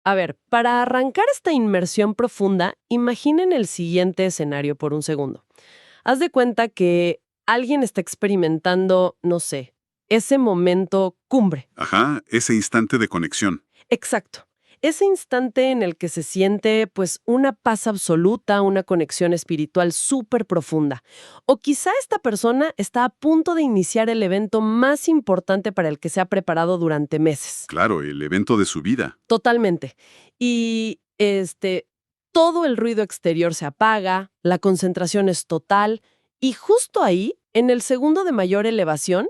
A ver, para arrancar esta inmersión profunda, imaginen el siguiente escenario por un segundo. Haz de cuenta que alguien está experimentando, no sé, ese momento cumbre. Ajá, ese instante de conexión. Exacto. Ese instante en el que se siente, pues, una paz absoluta, una conexión espiritual súper profunda. O quizá esta persona está a punto de iniciar el evento más importante para el que se ha preparado durante meses. Claro, el evento de su vida. Totalmente. Y, todo el ruido exterior se apaga, la concentración es total, y justo ahí, en el segundo de mayor elevación,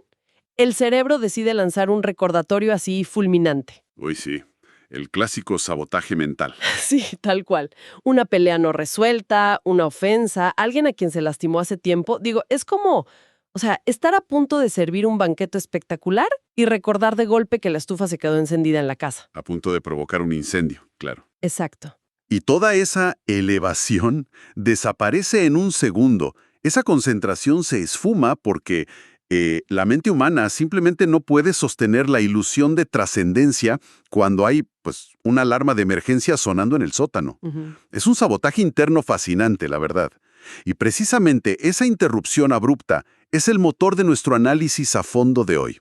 el cerebro decide lanzar un recordatorio así fulminante. Uy, sí. El clásico sabotaje mental. Sí, tal cual. Una pelea no resuelta, una ofensa, alguien a quien se lastimó hace tiempo. Digo, es como, o sea, estar a punto de servir un banquete espectacular y recordar de golpe que la estufa se quedó encendida en la casa. A punto de provocar un incendio, claro. Exacto. Y toda esa elevación desaparece en un segundo. Esa concentración se esfuma porque la mente humana simplemente no puede sostener la ilusión de trascendencia cuando hay, pues, una alarma de emergencia sonando en el sótano. Ujú. Es un sabotaje interno fascinante, la verdad. Y precisamente esa interrupción abrupta es el motor de nuestro análisis a fondo de hoy.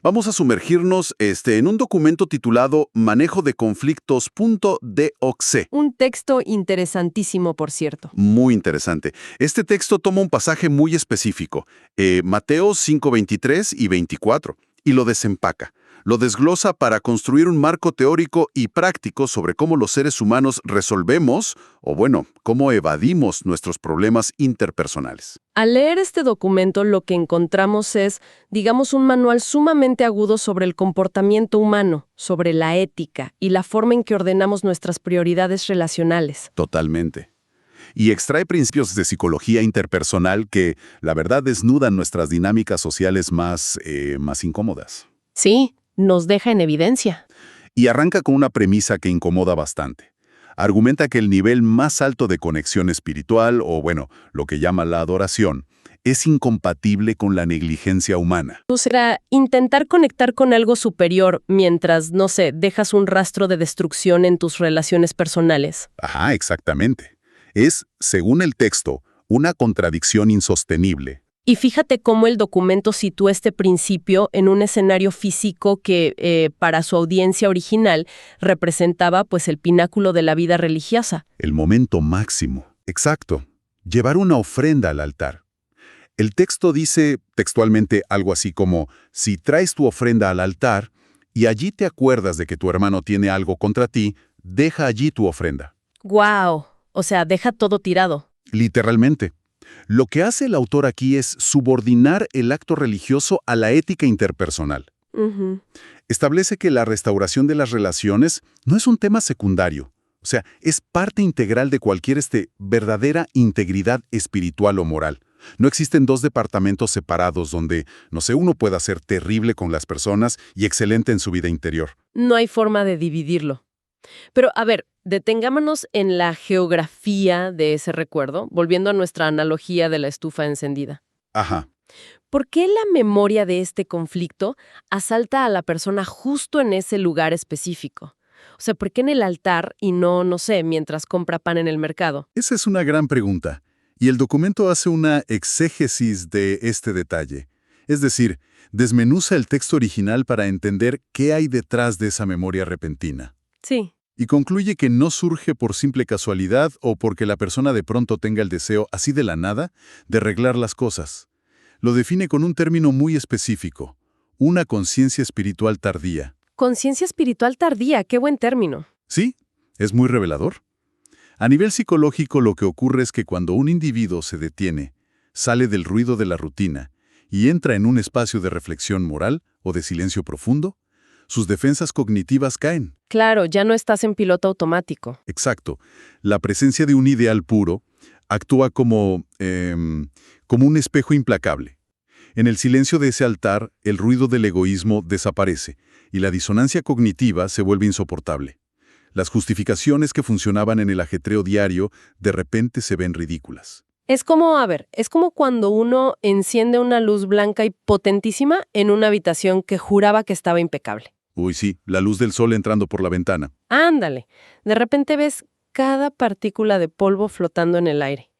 Vamos a sumergirnos en un documento titulado Manejo de conflictos.doc. Un texto interesantísimo, por cierto. Muy interesante. Este texto toma un pasaje muy específico, Mateo 5:23 y 24, y lo desempaca. Lo desglosa para construir un marco teórico y práctico sobre cómo los seres humanos resolvemos, o bueno, cómo evadimos nuestros problemas interpersonales. Al leer este documento, lo que encontramos es, digamos, un manual sumamente agudo sobre el comportamiento humano, sobre la ética y la forma en que ordenamos nuestras prioridades relacionales. Totalmente. Y extrae principios de psicología interpersonal que, la verdad, desnudan nuestras dinámicas sociales más incómodas. Sí, nos deja en evidencia. Y arranca con una premisa que incomoda bastante. Argumenta que el nivel más alto de conexión espiritual, o bueno, lo que llama la adoración, es incompatible con la negligencia humana. O sea, intentar conectar con algo superior mientras, no sé, dejas un rastro de destrucción en tus relaciones personales. Ajá, exactamente. Es, según el texto, una contradicción insostenible. Y fíjate cómo el documento sitúa este principio en un escenario físico que, para su audiencia original, representaba pues el pináculo de la vida religiosa. El momento máximo. Exacto. Llevar una ofrenda al altar. El texto dice textualmente algo así como, si traes tu ofrenda al altar y allí te acuerdas de que tu hermano tiene algo contra ti, deja allí tu ofrenda. ¡Guau! O sea, deja todo tirado. Literalmente. Lo que hace el autor aquí es subordinar el acto religioso a la ética interpersonal. Ujú. Establece que la restauración de las relaciones no es un tema secundario. O sea, es parte integral de cualquier verdadera integridad espiritual o moral. No existen dos departamentos separados donde, no sé, uno pueda ser terrible con las personas y excelente en su vida interior. No hay forma de dividirlo. Pero, a ver, detengámonos en la geografía de ese recuerdo, volviendo a nuestra analogía de la estufa encendida. Ajá. ¿Por qué la memoria de este conflicto asalta a la persona justo en ese lugar específico? O sea, ¿por qué en el altar y no sé, mientras compra pan en el mercado? Esa es una gran pregunta. Y el documento hace una exégesis de este detalle. Es decir, desmenuza el texto original para entender qué hay detrás de esa memoria repentina. Sí. Y concluye que no surge por simple casualidad o porque la persona de pronto tenga el deseo, así de la nada, de arreglar las cosas. Lo define con un término muy específico, una conciencia espiritual tardía. Conciencia espiritual tardía, qué buen término. ¿Sí? Es muy revelador. A nivel psicológico, lo que ocurre es que cuando un individuo se detiene, sale del ruido de la rutina y entra en un espacio de reflexión moral o de silencio profundo, sus defensas cognitivas caen. Claro, ya no estás en piloto automático. Exacto. La presencia de un ideal puro actúa como un espejo implacable. En el silencio de ese altar, el ruido del egoísmo desaparece y la disonancia cognitiva se vuelve insoportable. Las justificaciones que funcionaban en el ajetreo diario de repente se ven ridículas. Es como, a ver, es como cuando uno enciende una luz blanca y potentísima en una habitación que juraba que estaba impecable. Uy, sí, la luz del sol entrando por la ventana. Ándale, de repente ves cada partícula de polvo flotando en el aire.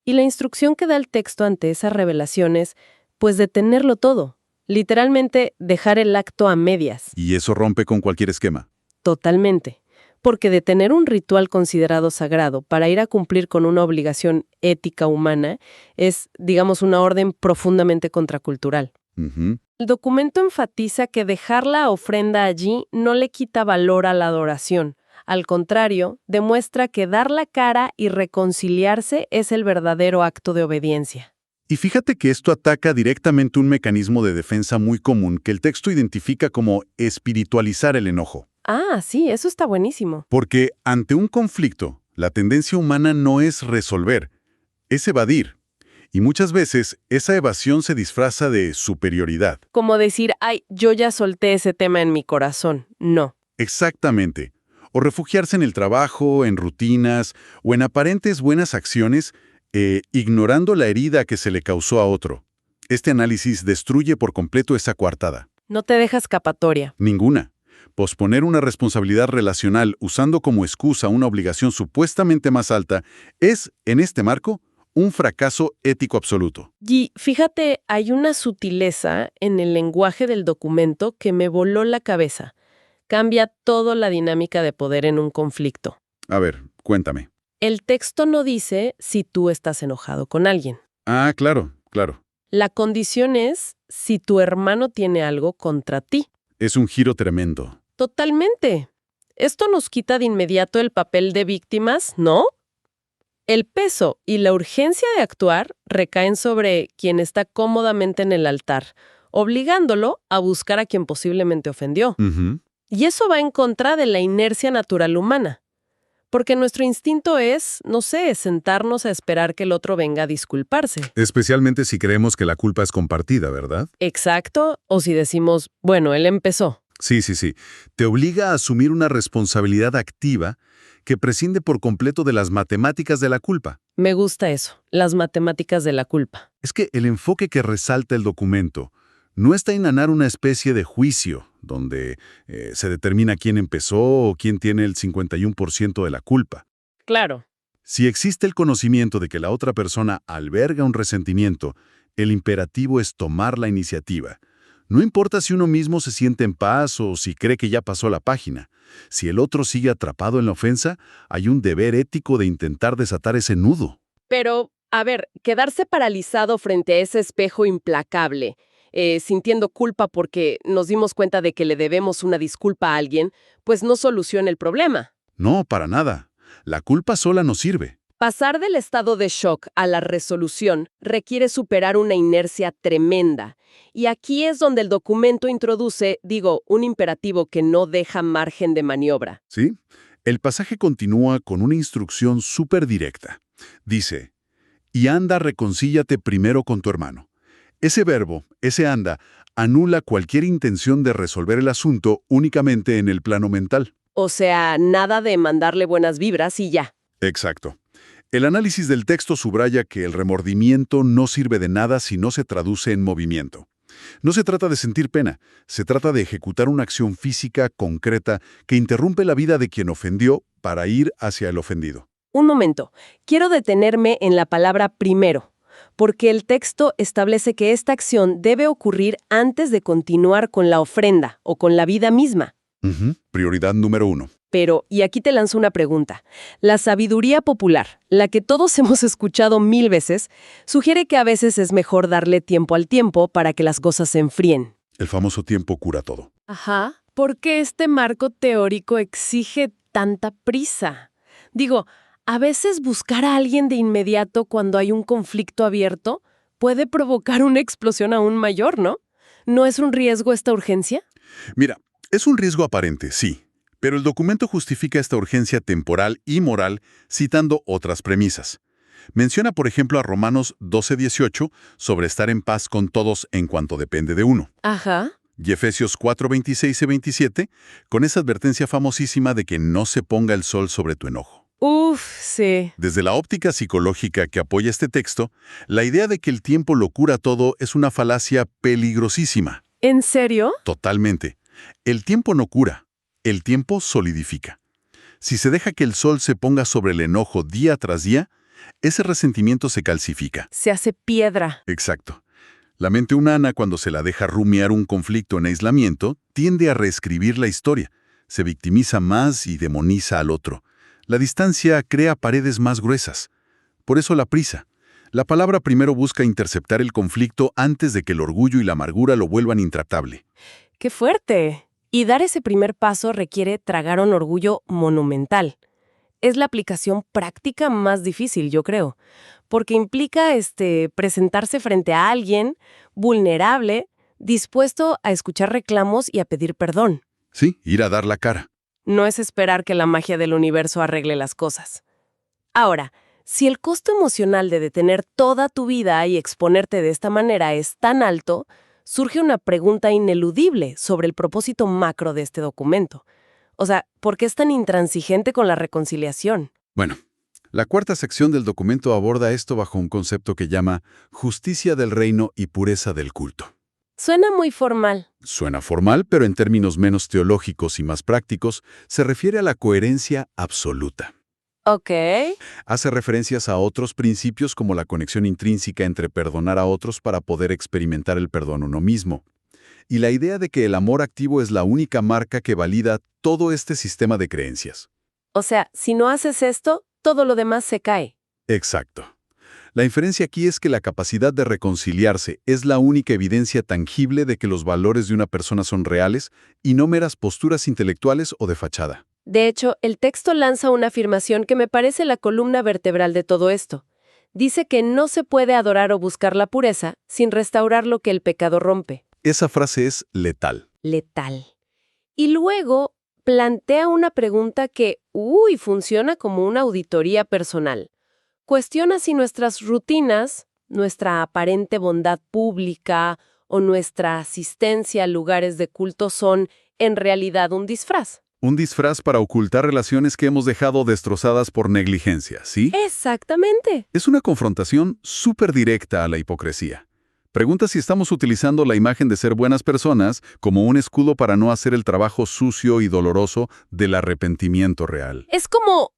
Y la instrucción que da el texto ante esas revelaciones, pues detenerlo todo. Literalmente dejar el acto a medias. Y eso rompe con cualquier esquema. Totalmente. Porque detener un ritual considerado sagrado para ir a cumplir con una obligación ética humana es, digamos, una orden profundamente contracultural. Ujú. El documento enfatiza que dejar la ofrenda allí no le quita valor a la adoración. Al contrario, demuestra que dar la cara y reconciliarse es el verdadero acto de obediencia. Y fíjate que esto ataca directamente un mecanismo de defensa muy común que el texto identifica como espiritualizar el enojo. Ah, sí, eso está buenísimo. Porque ante un conflicto, la tendencia humana no es resolver, es evadir. Y muchas veces esa evasión se disfraza de superioridad. Como decir, ay, yo ya solté ese tema en mi corazón. No. Exactamente. O refugiarse en el trabajo, en rutinas o en aparentes buenas acciones, ignorando la herida que se le causó a otro. Este análisis destruye por completo esa coartada. No te deja escapatoria. Ninguna. Posponer una responsabilidad relacional usando como excusa una obligación supuestamente más alta es, en este marco, un fracaso ético absoluto. Y fíjate, hay una sutileza en el lenguaje del documento que me voló la cabeza. Cambia toda la dinámica de poder en un conflicto. A ver, cuéntame. El texto no dice si tú estás enojado con alguien. Ah, claro, claro. La condición es si tu hermano tiene algo contra ti. Es un giro tremendo. Totalmente. Esto nos quita de inmediato el papel de víctimas, ¿no? El peso y la urgencia de actuar recaen sobre quien está cómodamente en el altar, obligándolo a buscar a quien posiblemente ofendió. Ujú. Y eso va en contra de la inercia natural humana. Porque nuestro instinto es, no sé, sentarnos a esperar que el otro venga a disculparse. Especialmente si creemos que la culpa es compartida, ¿verdad? Exacto, o si decimos, bueno, él empezó. Sí, sí, sí. Te obliga a asumir una responsabilidad activa que prescinde por completo de las matemáticas de la culpa. Me gusta eso, las matemáticas de la culpa. Es que el enfoque que resalta el documento no está en ganar una especie de juicio, donde se determina quién empezó o quién tiene el 51% de la culpa. Claro. Si existe el conocimiento de que la otra persona alberga un resentimiento, el imperativo es tomar la iniciativa. No importa si uno mismo se siente en paz o si cree que ya pasó la página. Si el otro sigue atrapado en la ofensa, hay un deber ético de intentar desatar ese nudo. Pero, a ver, quedarse paralizado frente a ese espejo implacable, sintiendo culpa porque nos dimos cuenta de que le debemos una disculpa a alguien, pues no soluciona el problema. No, para nada. La culpa sola no sirve. Pasar del estado de shock a la resolución requiere superar una inercia tremenda. Y aquí es donde el documento introduce, un imperativo que no deja margen de maniobra. ¿Sí? El pasaje continúa con una instrucción súper directa. Dice, y anda, reconcíllate primero con tu hermano. Ese verbo, ese anda, anula cualquier intención de resolver el asunto únicamente en el plano mental. O sea, nada de mandarle buenas vibras y ya. Exacto. El análisis del texto subraya que el remordimiento no sirve de nada si no se traduce en movimiento. No se trata de sentir pena, se trata de ejecutar una acción física concreta que interrumpe la vida de quien ofendió para ir hacia el ofendido. Un momento, quiero detenerme en la palabra primero, porque el texto establece que esta acción debe ocurrir antes de continuar con la ofrenda o con la vida misma. Prioridad número 1. Pero, y aquí te lanzo una pregunta, la sabiduría popular, la que todos hemos escuchado 1000 veces, sugiere que a veces es mejor darle tiempo al tiempo para que las cosas se enfríen. El famoso tiempo cura todo. Ajá, ¿por qué este marco teórico exige tanta prisa? A veces buscar a alguien de inmediato cuando hay un conflicto abierto puede provocar una explosión aún mayor, ¿no? ¿No es un riesgo esta urgencia? Mira, es un riesgo aparente, sí. Pero el documento justifica esta urgencia temporal y moral citando otras premisas. Menciona, por ejemplo, a Romanos 12:18 sobre estar en paz con todos en cuanto depende de uno. Ajá. Y Efesios 4:26 y 27, con esa advertencia famosísima de que no se ponga el sol sobre tu enojo. Uf, sí. Desde la óptica psicológica que apoya este texto, la idea de que el tiempo lo cura todo es una falacia peligrosísima. ¿En serio? Totalmente. El tiempo no cura, el tiempo solidifica. Si se deja que el sol se ponga sobre el enojo día tras día, ese resentimiento se calcifica. Se hace piedra. Exacto. La mente humana, cuando se la deja rumiar un conflicto en aislamiento, tiende a reescribir la historia. Se victimiza más y demoniza al otro. La distancia crea paredes más gruesas. Por eso la prisa. La palabra primero busca interceptar el conflicto antes de que el orgullo y la amargura lo vuelvan intratable. ¡Qué fuerte! Y dar ese primer paso requiere tragar un orgullo monumental. Es la aplicación práctica más difícil, yo creo, porque implica presentarse frente a alguien vulnerable, dispuesto a escuchar reclamos y a pedir perdón. Sí, ir a dar la cara. No es esperar que la magia del universo arregle las cosas. Ahora, si el costo emocional de detener toda tu vida y exponerte de esta manera es tan alto, surge una pregunta ineludible sobre el propósito macro de este documento. O sea, ¿por qué es tan intransigente con la reconciliación? Bueno, la cuarta sección del documento aborda esto bajo un concepto que llama justicia del reino y pureza del culto. Suena muy formal. Suena formal, pero en términos menos teológicos y más prácticos, se refiere a la coherencia absoluta. Ok. Hace referencias a otros principios como la conexión intrínseca entre perdonar a otros para poder experimentar el perdón a uno mismo. Y la idea de que el amor activo es la única marca que valida todo este sistema de creencias. O sea, si no haces esto, todo lo demás se cae. Exacto. La inferencia aquí es que la capacidad de reconciliarse es la única evidencia tangible de que los valores de una persona son reales y no meras posturas intelectuales o de fachada. De hecho, el texto lanza una afirmación que me parece la columna vertebral de todo esto. Dice que no se puede adorar o buscar la pureza sin restaurar lo que el pecado rompe. Esa frase es letal. Letal. Y luego plantea una pregunta que, funciona como una auditoría personal. Cuestiona si nuestras rutinas, nuestra aparente bondad pública o nuestra asistencia a lugares de culto son, en realidad, un disfraz. Un disfraz para ocultar relaciones que hemos dejado destrozadas por negligencia, ¿sí? Exactamente. Es una confrontación súper directa a la hipocresía. Pregunta si estamos utilizando la imagen de ser buenas personas como un escudo para no hacer el trabajo sucio y doloroso del arrepentimiento real. Es como,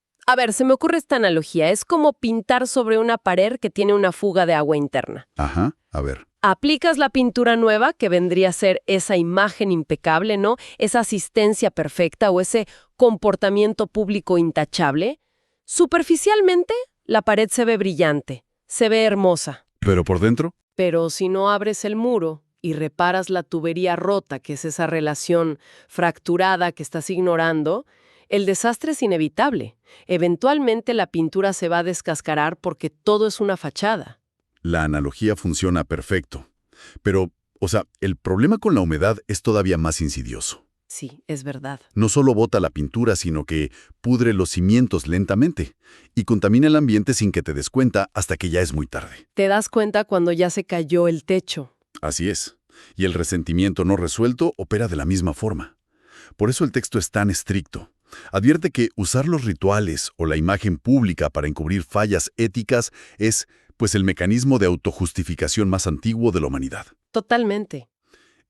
se me ocurre esta analogía, es como pintar sobre una pared que tiene una fuga de agua interna. Ajá, a ver. Aplicas la pintura nueva, que vendría a ser esa imagen impecable, ¿no? Esa asistencia perfecta o ese comportamiento público intachable. Superficialmente, la pared se ve brillante, se ve hermosa. ¿Pero por dentro? Pero si no abres el muro y reparas la tubería rota, que es esa relación fracturada que estás ignorando, el desastre es inevitable. Eventualmente la pintura se va a descascarar porque todo es una fachada. La analogía funciona perfecto. Pero, el problema con la humedad es todavía más insidioso. Sí, es verdad. No solo bota la pintura, sino que pudre los cimientos lentamente y contamina el ambiente sin que te des cuenta hasta que ya es muy tarde. Te das cuenta cuando ya se cayó el techo. Así es. Y el resentimiento no resuelto opera de la misma forma. Por eso el texto es tan estricto. Advierte que usar los rituales o la imagen pública para encubrir fallas éticas es, el mecanismo de autojustificación más antiguo de la humanidad. Totalmente.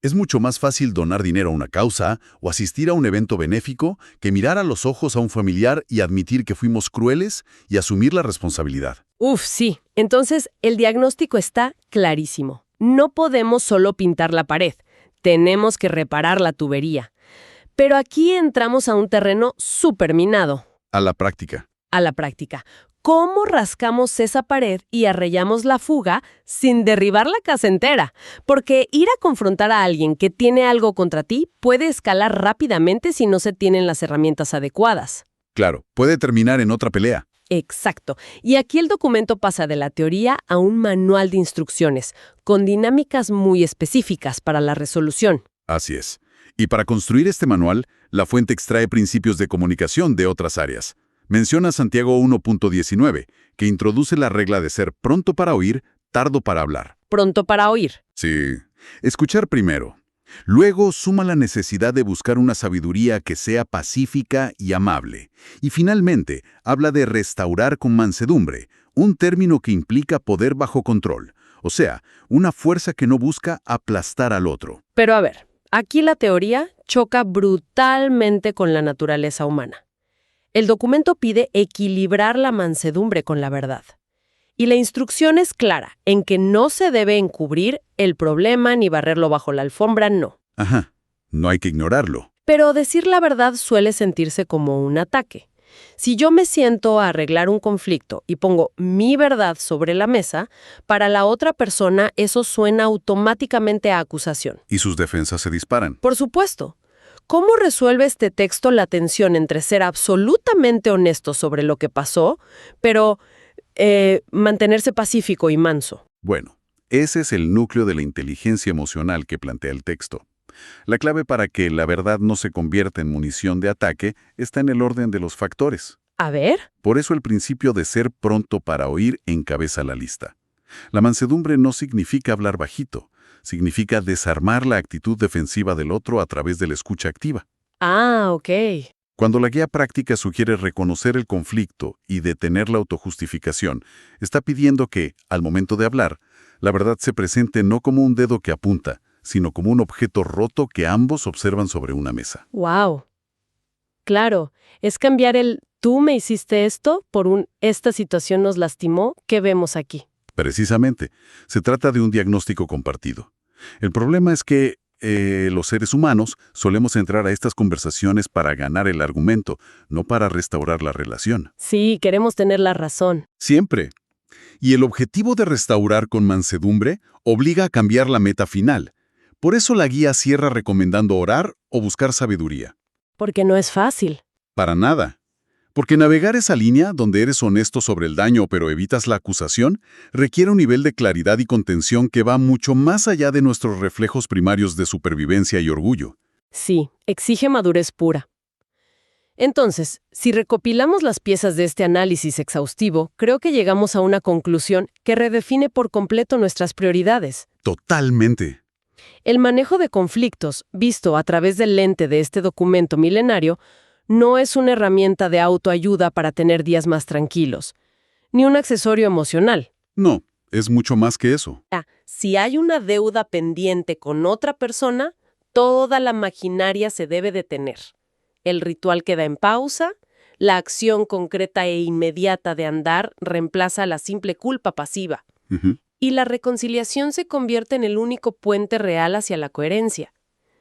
Es mucho más fácil donar dinero a una causa o asistir a un evento benéfico que mirar a los ojos a un familiar y admitir que fuimos crueles y asumir la responsabilidad. Sí. Entonces, el diagnóstico está clarísimo. No podemos solo pintar la pared. Tenemos que reparar la tubería. Pero aquí entramos a un terreno súper minado. A la práctica. ¿Cómo rascamos esa pared y arreglamos la fuga sin derribar la casa entera? Porque ir a confrontar a alguien que tiene algo contra ti puede escalar rápidamente si no se tienen las herramientas adecuadas. Claro, puede terminar en otra pelea. Exacto. Y aquí el documento pasa de la teoría a un manual de instrucciones, con dinámicas muy específicas para la resolución. Así es. Y para construir este manual, la fuente extrae principios de comunicación de otras áreas. Menciona Santiago 1.19, que introduce la regla de ser pronto para oír, tardo para hablar. Pronto para oír. Sí. Escuchar primero. Luego suma la necesidad de buscar una sabiduría que sea pacífica y amable. Y finalmente, habla de restaurar con mansedumbre, un término que implica poder bajo control. O sea, una fuerza que no busca aplastar al otro. Pero aquí la teoría choca brutalmente con la naturaleza humana. El documento pide equilibrar la mansedumbre con la verdad. Y la instrucción es clara, en que no se debe encubrir el problema ni barrerlo bajo la alfombra, no. Ajá, no hay que ignorarlo. Pero decir la verdad suele sentirse como un ataque. Si yo me siento a arreglar un conflicto y pongo mi verdad sobre la mesa, para la otra persona eso suena automáticamente a acusación. Y sus defensas se disparan. Por supuesto. ¿Cómo resuelve este texto la tensión entre ser absolutamente honesto sobre lo que pasó, pero mantenerse pacífico y manso? Bueno, ese es el núcleo de la inteligencia emocional que plantea el texto. La clave para que la verdad no se convierta en munición de ataque está en el orden de los factores. A ver. Por eso el principio de ser pronto para oír encabeza la lista. La mansedumbre no significa hablar bajito, significa desarmar la actitud defensiva del otro a través de la escucha activa. Ah, ok. Cuando la guía práctica sugiere reconocer el conflicto y detener la autojustificación, está pidiendo que, al momento de hablar, la verdad se presente no como un dedo que apunta, sino como un objeto roto que ambos observan sobre una mesa. Wow. Claro, es cambiar el «tú me hiciste esto» por un «esta situación nos lastimó» que vemos aquí. Precisamente, se trata de un diagnóstico compartido. El problema es que los seres humanos solemos entrar a estas conversaciones para ganar el argumento, no para restaurar la relación. Sí, queremos tener la razón. Siempre. Y el objetivo de restaurar con mansedumbre obliga a cambiar la meta final. Por eso la guía cierra recomendando orar o buscar sabiduría. Porque no es fácil. Para nada. Porque navegar esa línea, donde eres honesto sobre el daño pero evitas la acusación, requiere un nivel de claridad y contención que va mucho más allá de nuestros reflejos primarios de supervivencia y orgullo. Sí, exige madurez pura. Entonces, si recopilamos las piezas de este análisis exhaustivo, creo que llegamos a una conclusión que redefine por completo nuestras prioridades. Totalmente. El manejo de conflictos, visto a través del lente de este documento milenario, no es una herramienta de autoayuda para tener días más tranquilos, ni un accesorio emocional. No, es mucho más que eso. Si hay una deuda pendiente con otra persona, toda la maquinaria se debe detener. El ritual queda en pausa, la acción concreta e inmediata de andar reemplaza la simple culpa pasiva. Y la reconciliación se convierte en el único puente real hacia la coherencia.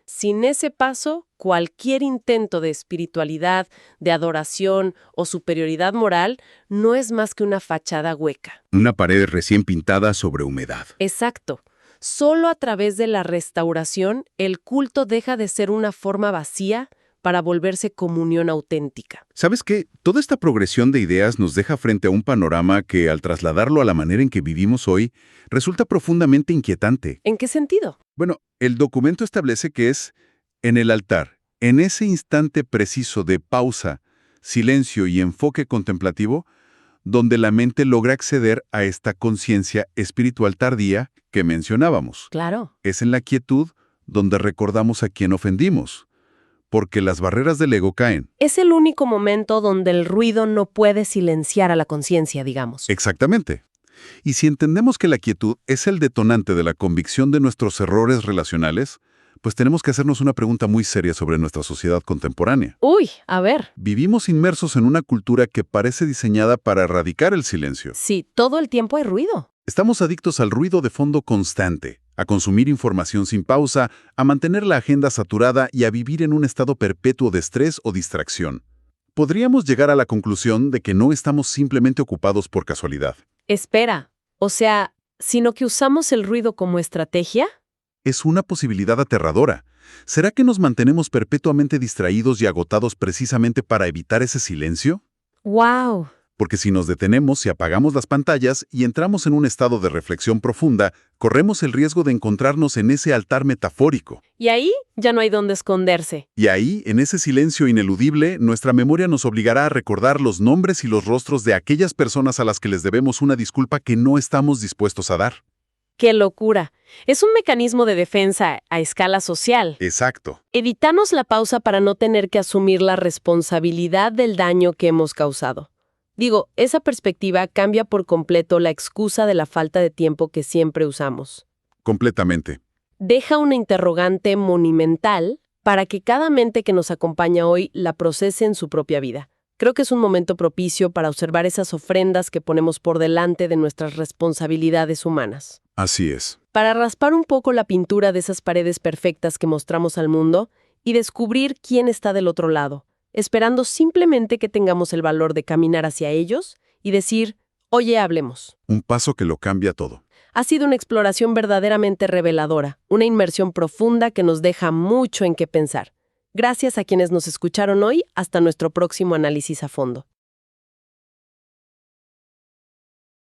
Sin ese paso, cualquier intento de espiritualidad, de adoración o superioridad moral no es más que una fachada hueca. Una pared recién pintada sobre humedad. Exacto. Solo a través de la restauración, el culto deja de ser una forma vacía para volverse comunión auténtica. ¿Sabes qué? Toda esta progresión de ideas nos deja frente a un panorama que, al trasladarlo a la manera en que vivimos hoy, resulta profundamente inquietante. ¿En qué sentido? Bueno, el documento establece que es en el altar, en ese instante preciso de pausa, silencio y enfoque contemplativo, donde la mente logra acceder a esta conciencia espiritual tardía que mencionábamos. Claro. Es en la quietud donde recordamos a quien ofendimos, porque las barreras del ego caen. Es el único momento donde el ruido no puede silenciar a la conciencia, digamos. Exactamente. Y si entendemos que la quietud es el detonante de la convicción de nuestros errores relacionales, pues tenemos que hacernos una pregunta muy seria sobre nuestra sociedad contemporánea. Uy, a ver. Vivimos inmersos en una cultura que parece diseñada para erradicar el silencio. Sí, todo el tiempo hay ruido. Estamos adictos al ruido de fondo constante, a consumir información sin pausa, a mantener la agenda saturada y a vivir en un estado perpetuo de estrés o distracción. Podríamos llegar a la conclusión de que no estamos simplemente ocupados por casualidad. Espera, o sea, ¿sino que usamos el ruido como estrategia? Es una posibilidad aterradora. ¿Será que nos mantenemos perpetuamente distraídos y agotados precisamente para evitar ese silencio? ¡Wow! Porque si nos detenemos y apagamos las pantallas y entramos en un estado de reflexión profunda, corremos el riesgo de encontrarnos en ese altar metafórico. Y ahí ya no hay dónde esconderse. Y ahí, en ese silencio ineludible, nuestra memoria nos obligará a recordar los nombres y los rostros de aquellas personas a las que les debemos una disculpa que no estamos dispuestos a dar. ¡Qué locura! Es un mecanismo de defensa a escala social. Exacto. Evitamos la pausa para no tener que asumir la responsabilidad del daño que hemos causado. Digo, esa perspectiva cambia por completo la excusa de la falta de tiempo que siempre usamos. Completamente. Deja una interrogante monumental para que cada mente que nos acompaña hoy la procese en su propia vida. Creo que es un momento propicio para observar esas ofrendas que ponemos por delante de nuestras responsabilidades humanas. Así es. Para raspar un poco la pintura de esas paredes perfectas que mostramos al mundo y descubrir quién está del otro lado, esperando simplemente que tengamos el valor de caminar hacia ellos y decir, oye, hablemos. Un paso que lo cambia todo. Ha sido una exploración verdaderamente reveladora, una inmersión profunda que nos deja mucho en qué pensar. Gracias a quienes nos escucharon hoy, hasta nuestro próximo análisis a fondo.